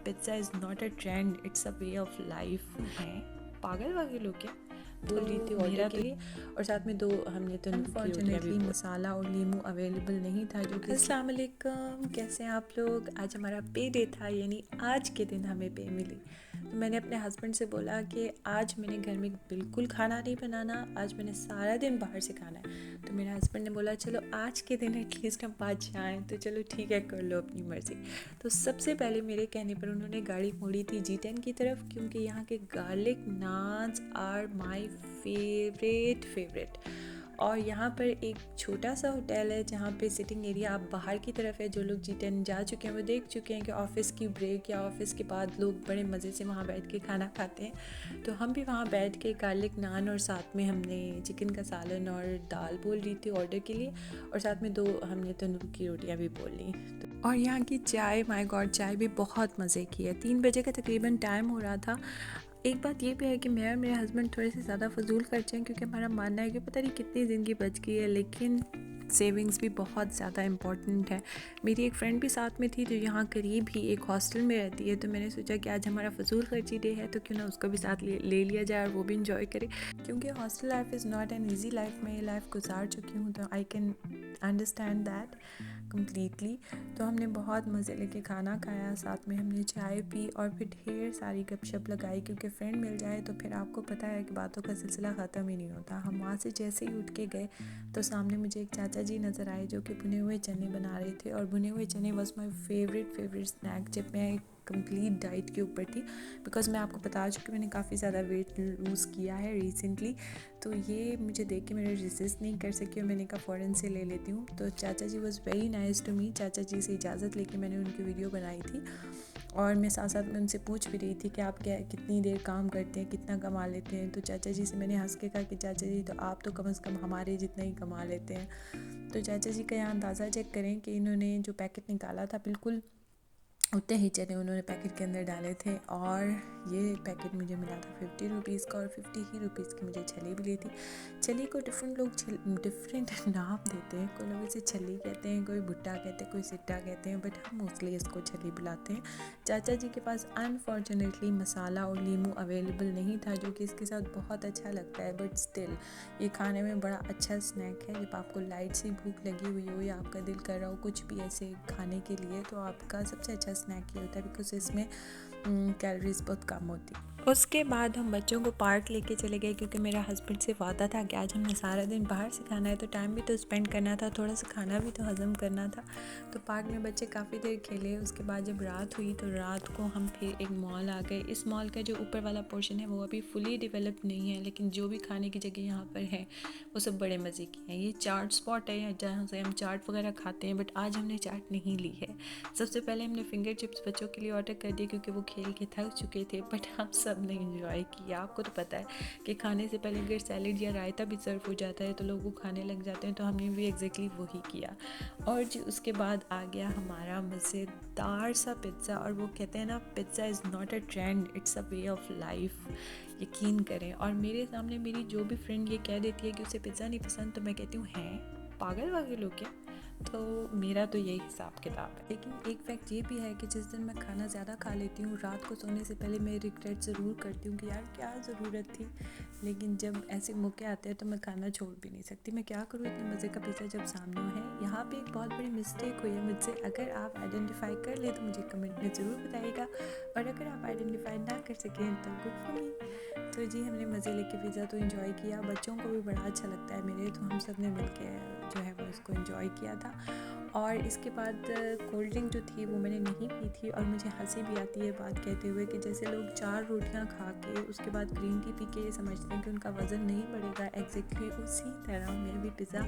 Pizza is not a trend, it's a way of life. हैं पागल वागल हो क्या? बोल रही थी ऑर्डर के लिए, और साथ में 2 हमने तो अनफॉर्चुनेटली मसाला और लीमू अवेलेबल नहीं था। जो कि अस्सलाम वालेकुम, कैसे हैं आप लोग? आज हमारा पे डे था, यानी आज के दिन हमें पे मिली। तो मैंने अपने हस्बैंड से बोला कि आज मैंने घर में बिल्कुल खाना नहीं बनाना, आज मैंने सारा दिन बाहर से खाना है। तो मेरे हस्बैंड ने बोला चलो आज के दिन एटलीस्ट हम बाहर जाएँ, तो चलो ठीक है, कर लो अपनी मर्ज़ी। तो सबसे पहले मेरे कहने पर उन्होंने गाड़ी मोड़ी थी G10 की तरफ, क्योंकि यहाँ के garlic naans are my favourite. और यहाँ पर एक छोटा सा होटल है जहाँ पे सिटिंग एरिया आप बाहर की तरफ है। जो लोग G10 जा चुके हैं वो देख चुके हैं कि ऑफ़िस की ब्रेक या ऑफ़िस के बाद लोग बड़े मज़े से वहाँ बैठ के खाना खाते हैं। तो हम भी वहाँ बैठ के गार्लिक नान और साथ में हमने चिकन का सालन और दाल बोल रही थी ऑर्डर के लिए, और साथ में 2 हमने तंदूर की रोटियाँ भी बोल ली। और यहाँ की चाय, माय गॉड, चाय भी बहुत मज़े की है। 3 बजे का तकरीबन टाइम हो रहा था। एक बात ये भी है कि मैं और मेरे हस्बैंड थोड़े से ज़्यादा फजूल खर्चे हैं, क्योंकि हमारा मानना है कि पता नहीं कितनी ज़िंदगी बच गई है, लेकिन सेविंग्स भी बहुत ज़्यादा इम्पॉर्टेंट है। मेरी एक फ्रेंड भी साथ में थी जो यहाँ करीब ही एक हॉस्टल में रहती है, तो मैंने सोचा कि आज हमारा फजूल खर्ची डे है, तो क्यों ना उसको भी साथ ले लिया जाए और वो भी इंजॉय करे, क्योंकि hostel life is not an easy life. मैं ये लाइफ गुजार चुकी हूँ, तो I can understand that completely. तो हमने बहुत मज़े लेके खाना खाया, साथ में हमने चाय पी और फिर ढेर सारी गपशप लगाई, क्योंकि फ्रेंड मिल जाए तो फिर आपको पता है कि बातों का सिलसिला ख़त्म ही नहीं होता। हम वहाँ से जैसे ही उठ के गए तो सामने मुझे एक चाचा जी नज़र आए जो कि भुने हुए चने बना रहे थे, और भुने हुए चने वॉज माई फेवरेट स्नैक जब मैं कंप्लीट डाइट के ऊपर थी, बिकॉज़ मैं आपको बता चुकी मैंने काफ़ी ज़्यादा वेट लूज़ किया है रिसेंटली। तो ये मुझे देख के मेरे रेजिस्ट नहीं कर सकी और मैंने कहा फ़ौरन से ले लेती हूँ। तो चाचा जी was very nice to me. चाचा जी से इजाज़त लेके मैंने उनकी वीडियो बनाई थी, और मैं साथ साथ में उनसे पूछ भी रही थी कि आप कितनी देर काम करते हैं, कितना कमा लेते हैं। तो चाचा जी से मैंने हंस के कहा कि चाचा जी तो आप तो कम से कम हमारे जितना ही कमा लेते हैं। तो चाचा जी का यहाँ अंदाज़ा चेक करें कि इन्होंने जो पैकेट निकाला था बिल्कुल उतने ही चने उन्होंने पैकेट के अंदर डाले थे, और ये पैकेट मुझे मिला था 50 रुपीज़ का, और 50 ही रुपीज़ की मुझे छली भी ली थी। छली को डिफरेंट लोग डिफरेंट नाम देते हैं, कोई लोग इसे छली कहते हैं, कोई भुट्टा कहते हैं, कोई सिट्टा कहते हैं, बट हम मोस्टली इसको छली बुलाते हैं। चाचा जी के पास अनफॉर्चुनेटली मसाला और लीमू अवेलेबल नहीं था, जो कि इसके साथ बहुत अच्छा लगता है, बट स्टिल ये खाने में बड़ा अच्छा स्नैक है। जब आपको लाइट सी भूख लगी हुई हो या आपका दिल कर रहा हो कुछ भी ऐसे खाने के लिए, तो आपका सबसे अच्छा स्नैक ये होता है, बिकॉज इसमें कैलोरीज बहुत कम होती। उसके बाद हम बच्चों को पार्क लेके चले गए, क्योंकि मेरा हस्बैंड से वादा था कि आज हमने सारा दिन बाहर से खाना है, तो टाइम भी तो स्पेंड करना था, थोड़ा सा खाना भी तो हज़म करना था। तो पार्क में बच्चे काफ़ी देर खेले। उसके बाद जब रात हुई तो रात को हम फिर एक मॉल आ गए। इस मॉल का जो ऊपर वाला पोर्शन है वो अभी फुली डेवलप नहीं है, लेकिन जो भी खाने की जगह यहाँ पर है वो सब बड़े मज़े की हैं। ये चाट स्पॉट है जहाँ से हम चाट वगैरह खाते हैं, बट आज हमने चाट नहीं ली है। सबसे पहले हमने फिंगर चिप्स बच्चों के लिए ऑर्डर कर दिए, क्योंकि वो खेल के थक चुके थे, बट हम सब ने इंजॉय किया। आपको तो पता है कि खाने से पहले अगर सैलेड या रायता भी सर्व हो जाता है तो लोग वो खाने लग जाते हैं, तो हमने भी एग्जैक्टली वही किया। और जी उसके बाद आ गया हमारा मज़ेदार सा पिज़्ज़ा, और वो कहते हैं ना, pizza is not a trend, it's a way of life. यकीन करें, और मेरे सामने मेरी जो भी फ्रेंड ये कह देती है कि उसे पिज़्ज़ा नहीं पसंद, तो मैं कहती हूँ हैं पागल वागल हो क्या? तो मेरा तो यही हिसाब किताब है। लेकिन एक फैक्ट ये भी है कि जिस दिन मैं खाना ज़्यादा खा लेती हूँ, रात को सोने से पहले मैं रिग्रेट ज़रूर करती हूँ कि यार क्या ज़रूरत थी। लेकिन जब ऐसे मौके आते हैं तो मैं खाना छोड़ भी नहीं सकती। मैं क्या करूँ, इतने मज़े का पिज़्ज़ा जब सामने है। यहाँ पे एक बहुत बड़ी मिस्टेक हुई है मुझसे। अगर आप आइडेंटिफाई कर ले तो मुझे कमेंट में ज़रूर बताइएगा, और अगर आप आइडेंटिफाई ना कर सकें तो गुड फॉर मी। तो जी हमने मज़े लेके पिज़्ज़ा तो एंजॉय किया, बच्चों को भी बड़ा अच्छा लगता है मेरे, तो हम सब ने मिलकर जो है वो इसको एंजॉय किया था। और इसके बाद कोल्ड ड्रिंक जो थी वो मैंने नहीं पी थी, और मुझे हंसी भी आती है बात कहते हुए कि जैसे लोग 4 रोटियां खा के उसके बाद ग्रीन टी पी के ये समझते हैं कि उनका वज़न नहीं बढ़ेगा, एग्जैक्टली उसी तरह मैं भी पिज़्ज़ा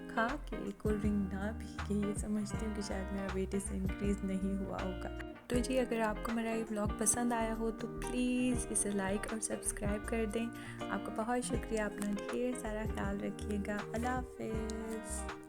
खा के कोल्ड ड्रिंक ना पी के ये समझती हूँ कि शायद मेरा वेट इससे इंक्रीज़ नहीं हुआ होगा। तो जी अगर आपको मेरा ये व्लॉग पसंद आया हो तो प्लीज़ इसे लाइक और सब्सक्राइब कर दें। आपका बहुत शुक्रिया, अपना ढेर सारा ख्याल रखिएगा। अल्लाह हाफ़िज़।